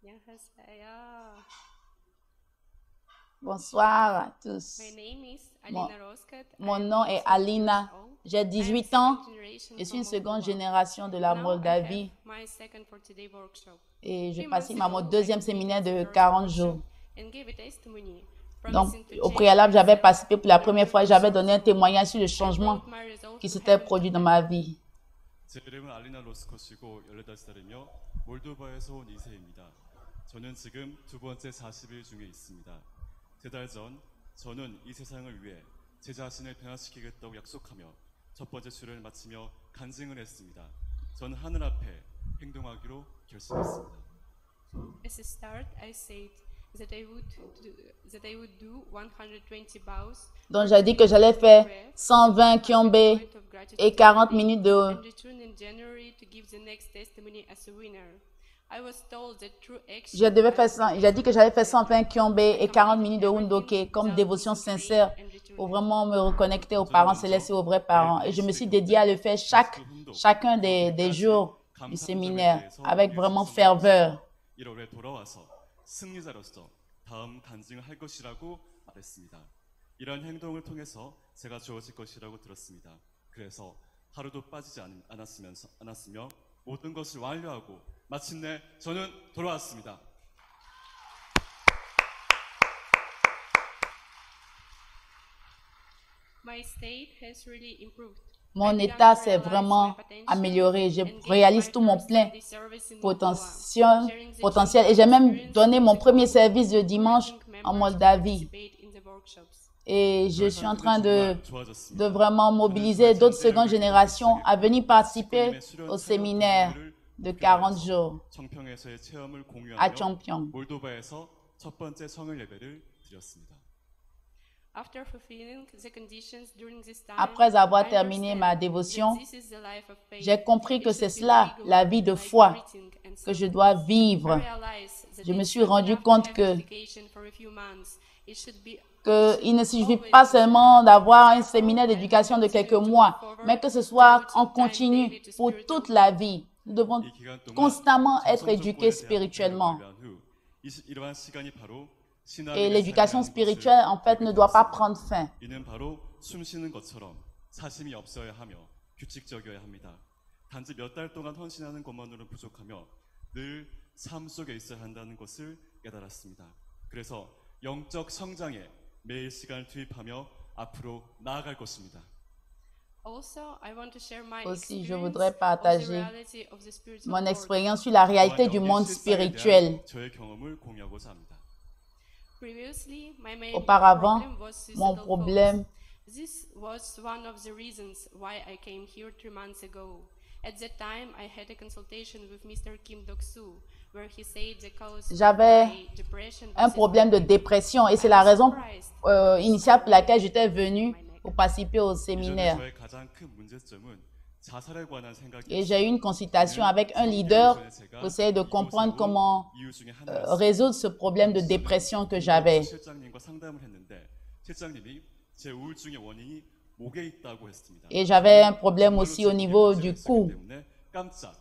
안녕하세요. Bonsoir à tous. My name is Mon, Alina Roskat. mon I am nom est 18 years Alina. old. J'ai I am 18 ans. second generation Je suis from une seconde Moldova. génération de la Now I have Moldavie my second for today workshop. et je 3 months participe à mon ago, I deuxième completed séminaire the de first 40 workshop jours. and gave a testimony, Donc, promising to au change préalable, j'avais myself. participé pour la première fois et j'avais Results. donné un témoignage sur le I changement brought my results qui to s'était heaven produit to dans them. ma vie. 제 이름은 알리나 로스컷이고 18살이며 몰도바에서 온 2세입니다. 저는 지금 두 번째 40일 중에 있습니다. 3달 전 저는 이 세상을 위해 제 자신을 변화시키겠다고 약속하며 첫 번째 주를 마치며 간증을 했습니다. 저는 하늘 앞에 행동하기로 결심했습니다. As a start, I said that I would do 120 bows. Donc, j'ai dit que j'allais faire 120 kyombé et 40 minutes de... And return in January to give the next testimony as a winner. I was told that through action, J'ai dit que j'allais faire 120 kyombé et 40 minutes de Wundoke comme dévotion sincère pour vraiment me reconnecter aux parents célestes et aux vrais parents. Et je me suis dédiée à le faire chacun des jours du séminaire avec vraiment ferveur. 1월에 돌아와서 승리자로서 다음 간증을 할 것이라고 말했습니다. 이런 행동을 통해서 제가 주어질 것이라고 들었습니다. 그래서 하루도 빠지지 않았으며 모든 것을 완료하고 마침내 저는 돌아왔습니다. my state has really improved. Mon état s'est vraiment amélioré. Je réalise tout mon plein potentiel et j'ai même donné mon premier service de dimanche en Moldavie. Et je suis en train de vraiment mobiliser d'autres secondes générations à venir participer au séminaire de 40 jours 청평에서의 체험을 à 공유하며 Chongpyeong. 몰도바에서 첫 번째 성을 예배를 드렸습니다. After fulfilling the conditions during this time, Après avoir I terminé understand ma that dévotion, this is the life of faith. j'ai compris que It c'est should be cela, legal, la vie de like foi, greeting and que je so dois forth. vivre. I realize that Je me it's suis not rendu enough to compte have que education for a few months. It should be qu'il ne suffit pas seulement d'avoir un séminaire d'éducation de quelques mois, mais que ce soit en continu pour toute la vie. Nous devons constamment être éduqués spirituellement. 이러한 시간이 바로 Et l'éducation spirituelle, en fait, ne doit pas prendre fin. 이는 바로 숨 쉬는 것처럼 사심이 없어야 하며 규칙적이어야 합니다. 단지 몇 달 동안 헌신하는 것만으로는 부족하며 늘 삶 속에 있어야 한다는 것을 깨달았습니다. 그래서 영적 성장에 매일 시간을 투입하며 앞으로 나아갈 것입니다. Also, I want to share my Aussi, je experience voudrais of the partager reality of the spiritual mon world. expérience sur la réalité du monde spirituel. 저의 경험을 공유하고자 합니다. Previously, my main Auparavant, problem was mon suicidal problème, thoughts. This was one of the reasons why I came here 3 months ago. At that time, I had a consultation with Mr. Kim Dok-soo, where he said the cause of j'avais my depression un was problème de dépression et c'est la raison initiale pour laquelle j'étais venue pour participer au 이전에 séminaire. 저의 가장 큰 문제점은 자살에 관한 생각이 Et j'ai eu une consultation avec un leader pour essayer de comprendre comment 이유 중에 하나였습니다. résoudre ce problème de dépression que j'avais. 실장님과 상담을 했는데 실장님이 제 우울증의 원인이 목에 있다고 했습니다. Et j'avais un problème aussi au niveau du cou, 때문에 깜짝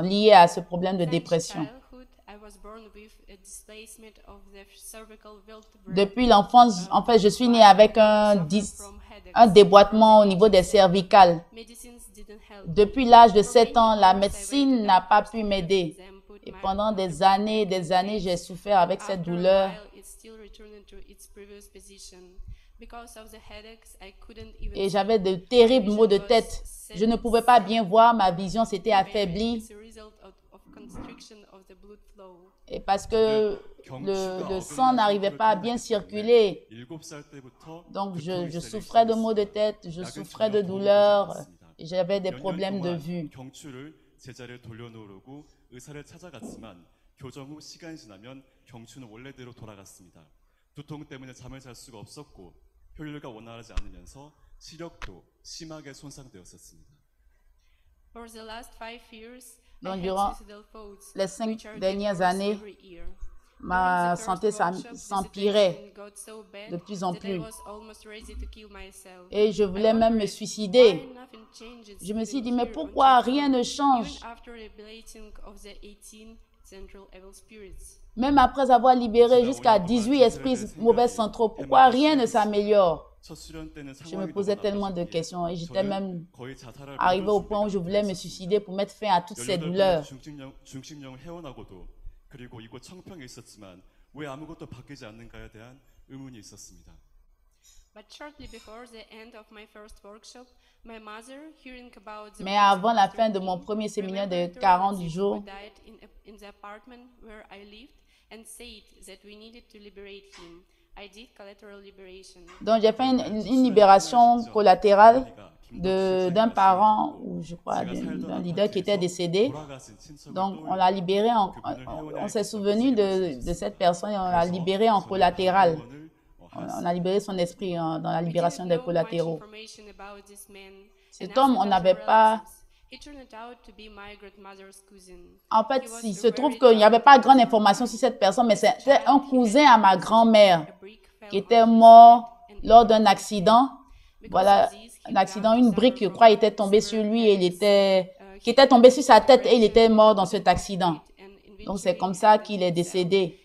lié à ce problème de Since dépression. childhood, I was born with a displacement of the cervical vertebrae. Depuis l'enfance, en fait, je suis née avec un déboîtement au niveau des cervicales. Medicines didn't help. Depuis l'âge de 7 ans, la médecine n'a pas pu m'aider. Et pendant des années, j'ai souffert avec cette After a douleur. while, it still returned to its previous position. Because of the headaches, I couldn't even Et j'avais de terribles maux de tête. Je ne pouvais pas bien voir, ma vision s'était affaiblie. It's a result of constriction of the blood flow. Et parce que le sang n'arrivait pas à bien circuler. 7살 때부터 Donc, je souffrais de maux de tête, je souffrais de douleurs, et j'avais des problèmes de vue. 경추를 제자리에 돌려놓으려고 의사를 찾아갔지만 교정 후 시간이 지나면 경추는 원래대로 돌아갔습니다. 두통 때문에 잠을 잘 수가 없었고 효율가 원활하지 않으면서 시력도 심하게 손상되었었습니다. For the last 5 years, Donc, I had durant suicidal thoughts, les 5 which are dernières getting worse années, every year. ma During the santé first workshop, the s'empirait situation got so bad de plus en that I plus. was almost ready to kill myself. Et je I voulais même me wondered suicider. why nothing changes Je me suis even dit, mais here pourquoi until rien ne now. change? Even after rehabilitating of the 18 central evil spirits. Même après avoir libéré jusqu'à 18 esprits mauvais centraux, pourquoi rien ne s'améliore? 첫 수련 때는 Je me 상황이 너무 posais tellement de 나빠졌기에 questions et j'étais même 거의 자살할 arrivé au 모든 point où je 준비가 voulais me 되어 suicider pour mettre fin à toutes ces 18번의 douleurs. 중심령 회원하고도 그리고 이곳 청평에 있었지만 왜 아무것도 바뀌지 않는가에 대한 의문이 있었습니다. But shortly before the end of my first workshop, my mother, hearing about the Mais works of avant la Mr. fin de King, mon premier séminaire de remembered her 40 relative jours, who died in the apartment where I lived and said that we needed to liberate him. I did collateral liberation. donc j'ai fait une libération collatérale d'un parent, ou je crois d'un leader qui était décédé. Donc on l'a libéré, on s'est souvenu de cette personne et on l'a libéré en collatéral. On a libéré son esprit dans la libération des collatéraux. Cet homme, on n'avait pas... En fait, il se trouve qu'il n'y avait pas grande information sur cette personne, mais c'était un cousin à ma grand-mère qui était mort lors d'un accident. Voilà, un accident, une brique, je crois, était tombée sur lui et qui était tombée sur sa tête et il était mort dans cet accident. Donc, c'est comme ça qu'il est décédé.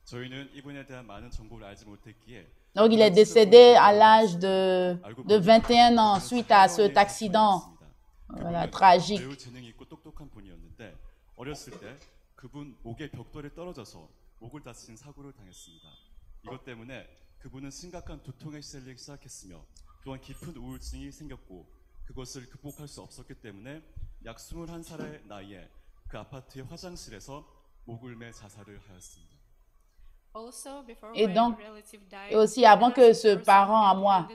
저희는 이분에 대한 많은 정보를 알지 못했기에 Donc, il est décédé à l'âge de 21 ans suite à cet accident voilà, tragique. 매우 재능이 있고 똑똑한 분이었는데 어렸을 때 그분 목에 벽돌이 떨어져서 목을 다친 사고를 당했습니다. 이것 때문에 그분은 심각한 두통에 시달리기 시작했으며 또한 깊은 우울증이 생겼고 그것을 극복할 수 없었기 때문에 약 21살의 나이에 그 아파트의 화장실에서 목을 매 자살을 하였습니다. Et donc, et aussi avant que ce parent à moi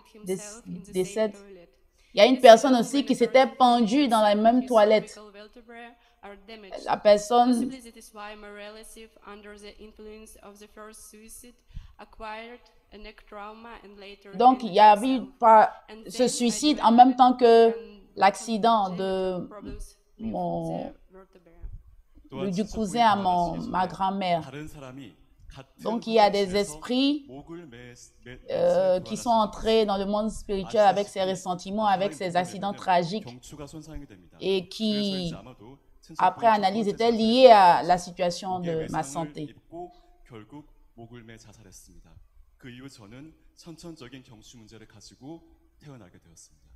décède, il y a une personne aussi qui s'était pendue dans la même toilette. La personne, donc il y a eu ce suicide en même temps que l'accident du cousin à ma grand-mère. Donc, il y a des esprits qui sont entrés dans le monde spirituel avec ces ressentiments, avec ces accidents tragiques et qui, après analyse, étaient liés à la situation de ma santé. 그 이후 저는 선천적인 경추 문제를 가지고 태어나게 되었습니다.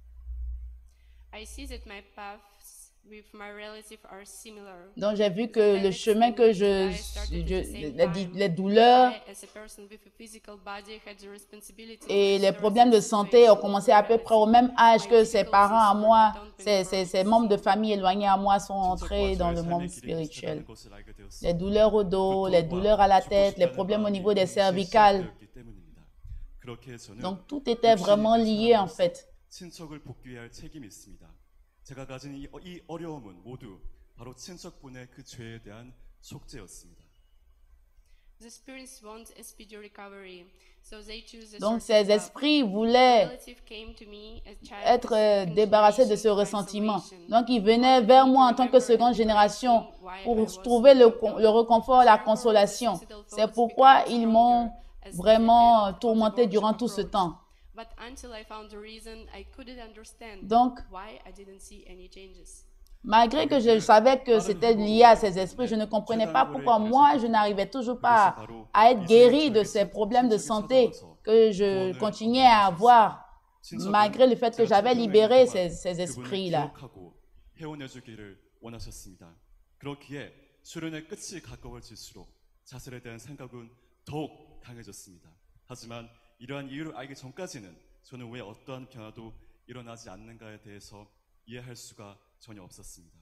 I see that my paths with my relative are similar. Donc j'ai vu que le chemin que les douleurs et les problèmes de santé ont commencé à peu près au même âge que ses parents à moi, ses membres de famille éloignés à moi sont entrés dans le monde spirituel. Les douleurs au dos, les douleurs à la tête, les problèmes au niveau des cervicales. Donc tout était vraiment lié en fait. 친척을 복귀해야 할 책임이 있습니다. 제가 가진 이 어려움은 모두 바로 친척분의 그 죄에 대한 속죄였습니다. Donc ces esprits voulaient être débarrassés de ce ressentiment. Donc ils venaient vers moi en tant que seconde génération pour trouver le réconfort, la consolation. C'est pourquoi ils m'ont vraiment tourmenté durant tout ce temps. Donc, malgré que je savais que c'était lié à ces esprits, je ne comprenais pas pourquoi moi, je n'arrivais toujours pas à être guéri de ces problèmes de santé que je continuais à avoir, malgré le fait que j'avais libéré ces esprits-là. 이러한 이유를 알기 전까지는 저는 왜 어떠한 변화도 일어나지 않는가에 대해서 이해할 수가 전혀 없었습니다.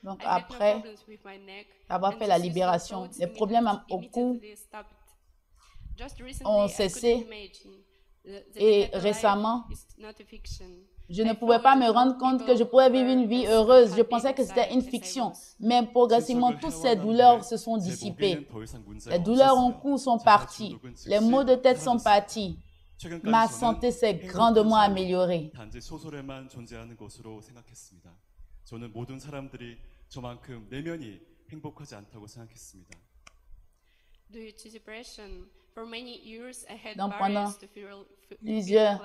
Donc après avoir fait la libération, les problèmes au cou ont cessé et récemment, je ne pouvais pas me rendre compte que je pouvais vivre une vie heureuse. Je pensais que c'était une fiction. Mais progressivement, toutes ces douleurs se sont dissipées. Les douleurs en cou sont parties. Les maux de tête sont partis. Ma santé s'est grandement améliorée. 저는 모든 사람들이 저만큼 내면이 행복하지 않다고 생각했습니다. Donc pendant plusieurs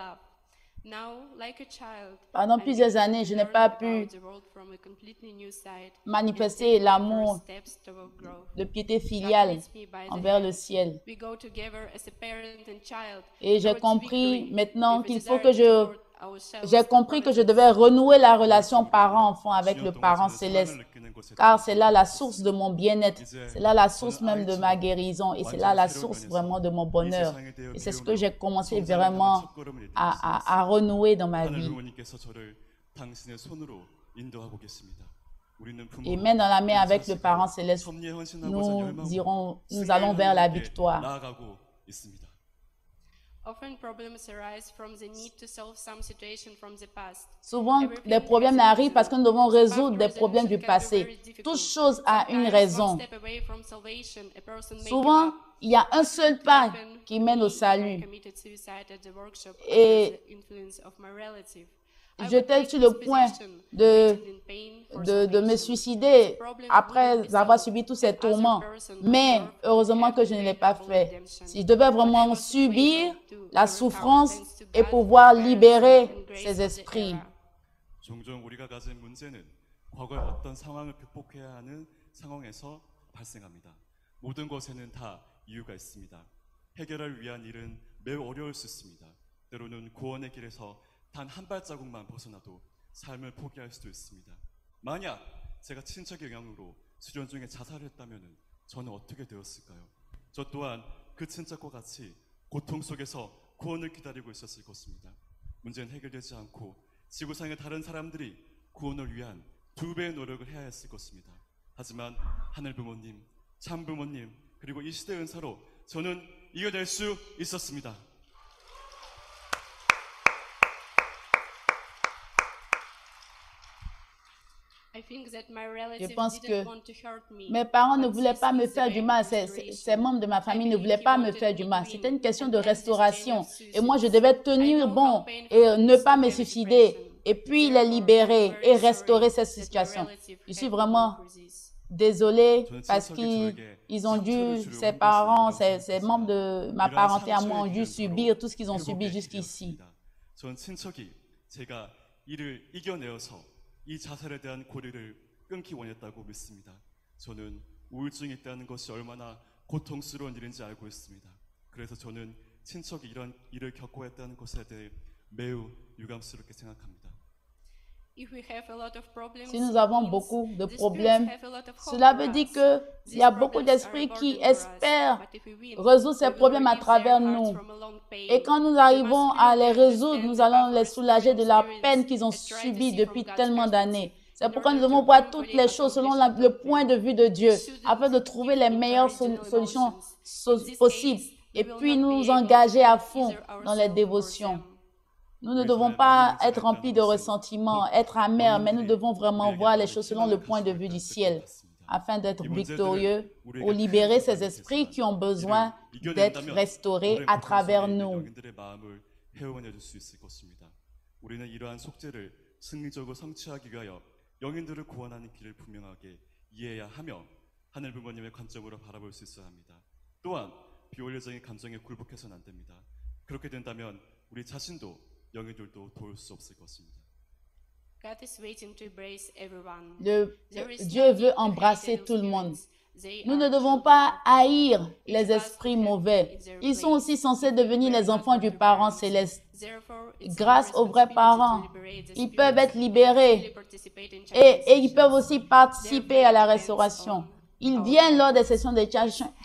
Now, like a child, Pendant I'm plusieurs eager to années, je n'ai learn pas about pu the world from a completely new side and manifester take my l'amour first steps toward growth. de piété God filiale leads me by the envers le hand. ciel. We go together as a parent and child Et j'ai towards compris victory maintenant with a qu'il faut desire que to devote j'ai ourselves to compris que je politics. devais renouer la relation parent-enfant avec le 주년 동안 parent 저는 céleste, 사랑을 느끼는 곳에 car 대해서 c'est là la 알게 source 됐습니다. de mon bien-être, c'est là la source même de ma guérison et c'est là la source vraiment de mon bonheur. Et c'est ce que j'ai commencé vraiment à renouer dans ma 하늘 vie. 부모님께서 저를 당신의 손으로 인도하고 계십니다. 우리는 Et main dans la main avec le parent céleste, 섭리에 헌신하고자 nous allons vers la 하나님께 victoire. 나아가고 있습니다. Often problems arise from the need to solve some situation from the past. Souvent, des problèmes arrivent parce que nous devons résoudre des problèmes du passé. Toute chose a une raison. Souvent, il y a un seul pas qui mène au salut. Et j'étais sur le point de me suicider après avoir subi tous ces tourments. Mais heureusement que je ne l'ai pas fait. Si je devais vraiment subir la souffrance et pouvoir libérer ces esprits. 종종 우리가 가진 문제는 과거의 어떤 상황을 극복해야 하는 상황에서 발생합니다. 모든 것에는 다 이유가 있습니다. 해결을 위한 일은 매우 어려울 수 있습니다. 때로는 구원의 길에서 단 한 발자국만 벗어나도 삶을 포기할 수도 있습니다. 만약 제가 친척의 영향으로 수련 중에 자살을 했다면 저는 어떻게 되었을까요? 저 또한 그 친척과 같이 고통 속에서 구원을 기다리고 있었을 것입니다. 문제는 해결되지 않고 지구상의 다른 사람들이 구원을 위한 2배의 노력을 해야 했을 것입니다. 하지만 하늘 부모님, 참 부모님, 그리고 이 시대의 은사로 저는 이겨낼 수 있었습니다. Je pense que mes parents ne voulaient pas me faire du mal, ces membres de ma famille ne voulaient pas me faire du mal. C'était une question de restauration. Et moi, je devais tenir bon et ne pas me suicider. Et puis les libérer et restaurer cette situation. Je suis vraiment désolée parce qu'ils ont dû, ses parents, ces membres de ma parenté à moi ont dû subir tout ce qu'ils ont subi jusqu'ici. 전 친척이 제가 이를 이겨내어서 이 자살에 대한 고리를 끊기 원했다고 믿습니다. 저는 우울증이 있다는 것이 얼마나 고통스러운 일인지 알고 있습니다. 그래서 저는 친척이 이런 일을 겪고 했다는 것에 대해 매우 유감스럽게 생각합니다. Si nous avons beaucoup de problèmes, cela veut dire qu'il y a beaucoup d'esprits qui espèrent résoudre ces problèmes à travers nous. Et quand nous arrivons à les résoudre, nous allons les soulager de la peine qu'ils ont subie depuis tellement d'années. C'est pourquoi nous devons voir toutes les choses selon le point de vue de Dieu, afin de trouver les meilleures solutions possibles et puis nous engager à fond dans les dévotions. Nous ne devons pas être remplis de ressentiment, être amers, mais nous devons vraiment voir les choses selon le point de vue du ciel, afin d'être victorieux ou libérer ces esprits qui ont besoin d'être restaurés à travers nous. 우리는 이러한 속죄를 승리적으로 성취하기 위하여 영인들을 구원하는 길을 분명하게 이해해야 하며 하늘 부모님의 관점으로 바라볼 수 있어야 합니다. 또한 비원리적인 감정에 굴복해서는 안 됩니다. 그렇게 된다면 우리 자신도 영인들도 도울 수 없을 것입니다. Dieu veut embrasser tout le monde. Nous ne devons pas haïr les esprits mauvais. Ils sont aussi censés devenir les enfants du parent céleste. Grâce aux vrais parents, ils peuvent être libérés et ils peuvent aussi participer à la restauration. Ils viennent lors des sessions de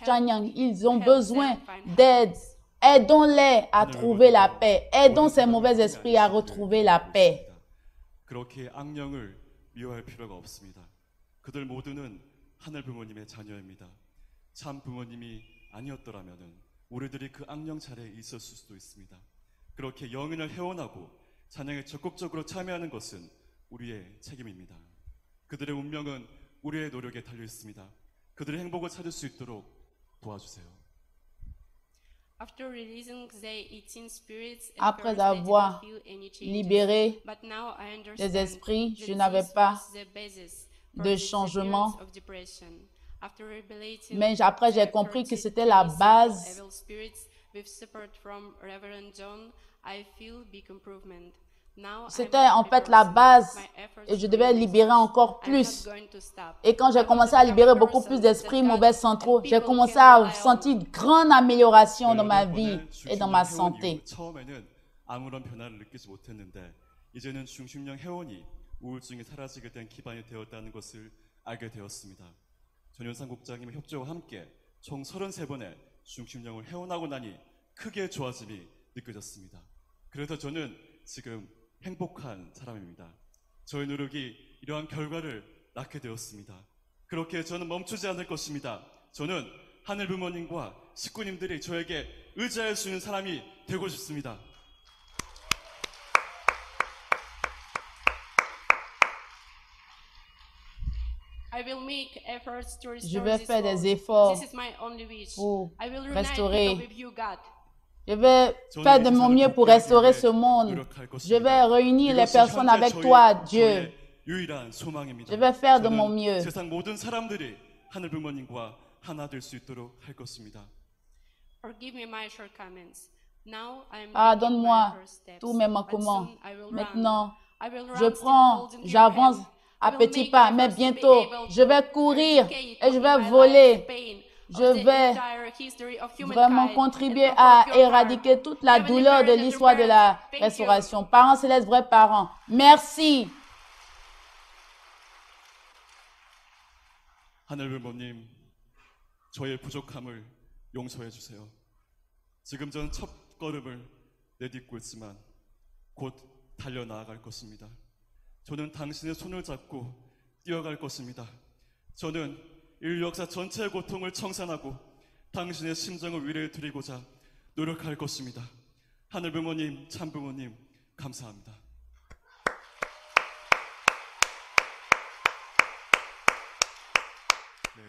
Chanyang. Ils ont besoin d'aide. Aidons-les à trouver la paix. Aidons ces mauvais esprits à retrouver la paix. 그렇게 악령을 미워할 필요가 없습니다. 그들 모두는 하늘 부모님의 자녀입니다. 참 부모님이 아니었더라면 우리들이 그 악령 자리에 있었을 수도 있습니다. 그렇게 영인을 해원하고 찬양에 적극적으로 참여하는 것은 우리의 책임입니다. 그들의 운명은 우리의 노력에 달려 있습니다. 그들의 행복을 찾을 수 있도록 도와주세요. Après avoir libéré les esprits, je n'avais pas de changement. Mais après, j'ai compris que c'était la base I feel big improvement. Now C'était I'm a en happy fait la person. base My efforts et je will devais be libérer encore I'm not plus. going to stop. Et quand I j'ai want commencé to à become libérer a beaucoup person plus that d'esprits God mauvais and centraux, j'ai people commencé can à rely on. ressentir une grande amélioration dans ma 18번의 vie et dans 중심령 ma 회원 이후 santé. 처음에는 아무런 변화를 느끼지 못했는데 이제는 중심령 회원이 우울증이 사라지게 된 기반이 되었다는 것을 알게 되었습니다. 전현상 국장님의 협조와 함께 총 33번의 중심령을 회원하고 나니 크게 좋아짐이 느껴졌습니다. 그래서 저는 지금 행복한 사람입니다. 저의 노력이 이러한 결과를 낳게 되었습니다. 그렇게 저는 멈추지 않을 것입니다. 저는 하늘 부모님과 식구님들이 저에게 의지할 수 있는 사람이 되고 싶습니다. I will make efforts to Je restore vais this faire world. des efforts This is my only wish. pour I will unite restaurer. people with you, God. Je vais faire de mon mieux pour restaurer ce monde. Je vais réunir les personnes avec toi, Dieu. 유일한 소망입니다. Je vais faire de mon 저는 mieux. 세상 모든 사람들이 하늘 부모님과 하나 될 수 있도록 할 것입니다. Forgive me my shortcomings. Now I am taking my Pardonne-moi first steps. tous mes But manquements. soon I will run. Maintenant, I will run je still prends, holding your j'avance hand. à I will petits make pas, mais efforts to be bientôt, able je vais to courir eradicate et je in vais my life voler. the pain of Je the vais entire history of vraiment humankind contribuer and à comfort your éradiquer heart. toute la Heavenly douleur de Parents and l'histoire de true la parents, thank you. restauration. Parents célestes, vrais parents, merci. 하늘 부모님, 저의 부족함을 용서해 주세요. 지금 전 첫 걸음을 내딛고 있지만 곧 달려나아갈 것입니다. 저는 당신의 손을 잡고 뛰어갈 것입니다. 저는 인류 역사 전체의 고통을 청산하고 당신의 심정을 위로해 드리고자 노력할 것입니다. 하늘 부모님, 참 부모님, 감사합니다. 네.